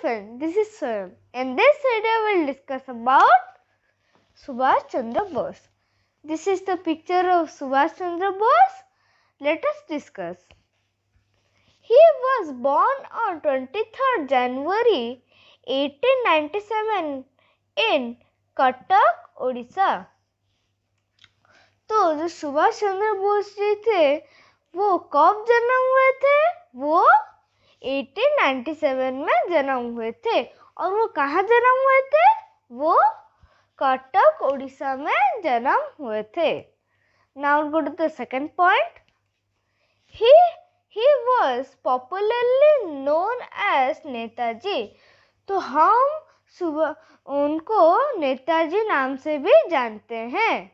friend, this is Swayam. In this video, we'll discuss about Subhash Chandra Bose. This is the picture of Subhash Chandra Bose. Let us discuss. He was born on 23rd January 1897 in Cuttack, Odisha. तो जो सुभाष चंद्र बोस जी थे वो कब जन्म हुए थे? वो 1897 में जन्म हुए थे। और वो कहाँ जन्म हुए थे? वो कटक उड़ीसा में जन्म हुए थे। Now go to the second point. He was popularly known as Netaji. तो हम उनको नेताजी नाम से भी जानते हैं।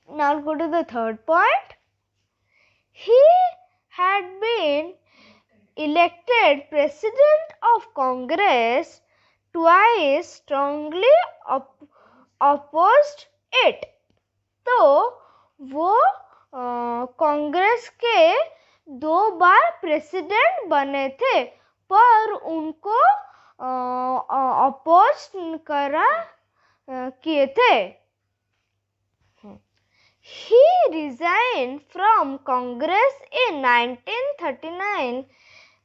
Now go to the third point. He had been elected president of Congress twice, strongly opposed it. तो वो कांग्रेस के 2 बार प्रेसिडेंट बने थे पर उनको अपोज किए थे। He resigned from Congress in 1939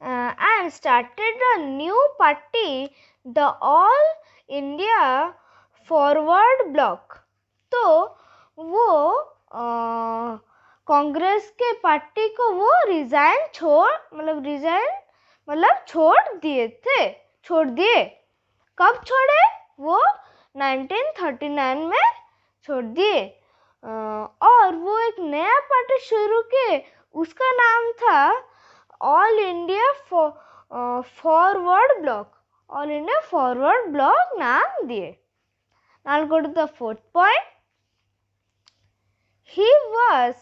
and started a new party, the All India Forward Bloc. तो वो कांग्रेस के पार्टी को वो छोड़ दिए। कब छोड़े? वो 1939 में छोड़ दिए। और वो एक नया पार्टी शुरू किए, उसका नाम था all India forward block. All India forward block नाम दिए। Now go to the fourth point. He was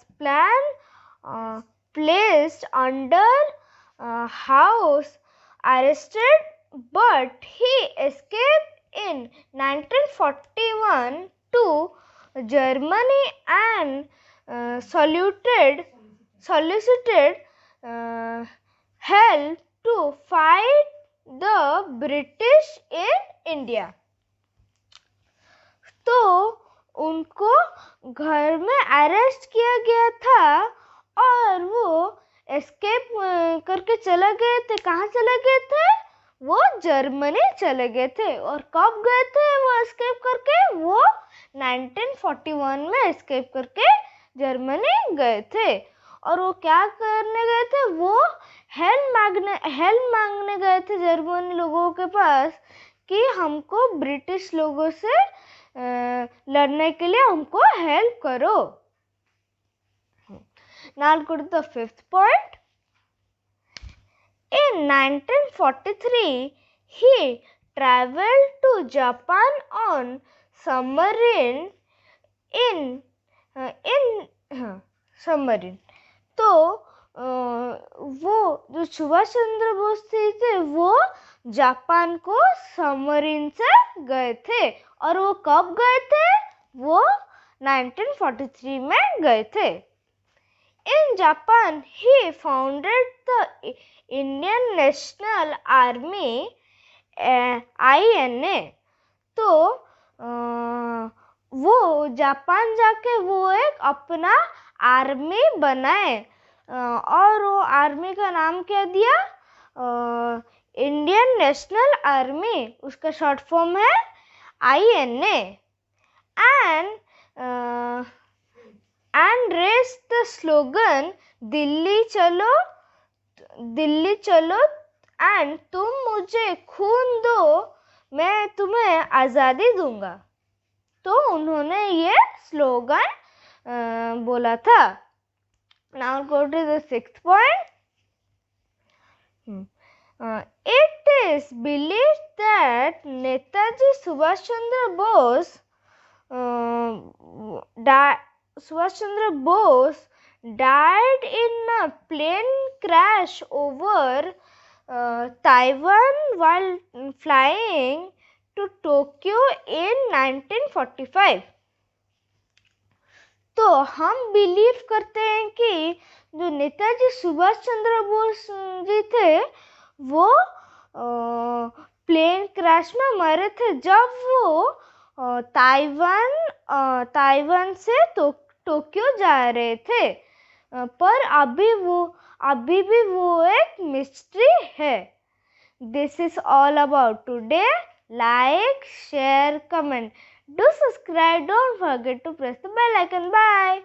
placed under house arrested, but he escaped in 1941 to Germany and solicited help to fight the British in India. तो उनको घर में arrest किया गया था और वो एस्केप करके चले गए थे। कहाँ चले गए थे? वो जर्मनी चले गए थे। और कब गए थे वो एस्केप करके? वो 1941 में एस्केप करके जर्मनी गए थे। और वो क्या करने गए थे? वो हेल्प मांगने गए थे जर्मनी लोगों के पास कि हमको ब्रिटिश लोगों से लड़ने के लिए हमको हेल्प करो। Now go to the fifth point. In 1943, he traveled to Japan on submarine submarine. तो वो जो सुभाष चंद्र बोस थे वो जापान को सबमरीन से गए थे। और वो कब गए थे? वो 1943 में गए थे। In Japan, he founded the Indian National Army, INA. तो वो जापान जाके वो एक अपना आर्मी बनाए और वो आर्मी का नाम क्या दिया? Indian national army. उसका शॉर्ट फॉर्म है INA. And raised the slogan Delhi चलो and तुम मुझे खून दो मैं तुम्हें आज़ादी दूंगा। तो उन्होंने ये स्लोगन बोला था। Now go to the sixth point. It is believed that Netaji Subhash Chandra Bose died in a plane crash over Taiwan while flying to Tokyo in 1945. तो हम बिलीव करते हैं कि जो नेताजी सुभाष चंद्र बोस जी थे वो क्रैश में मरे थे जब वो ताइवान से टोक्यो जा रहे थे। पर अभी भी वो एक मिस्ट्री है। This is all about today. Like, share, comment. Do subscribe. Don't forget to press the bell icon. Bye.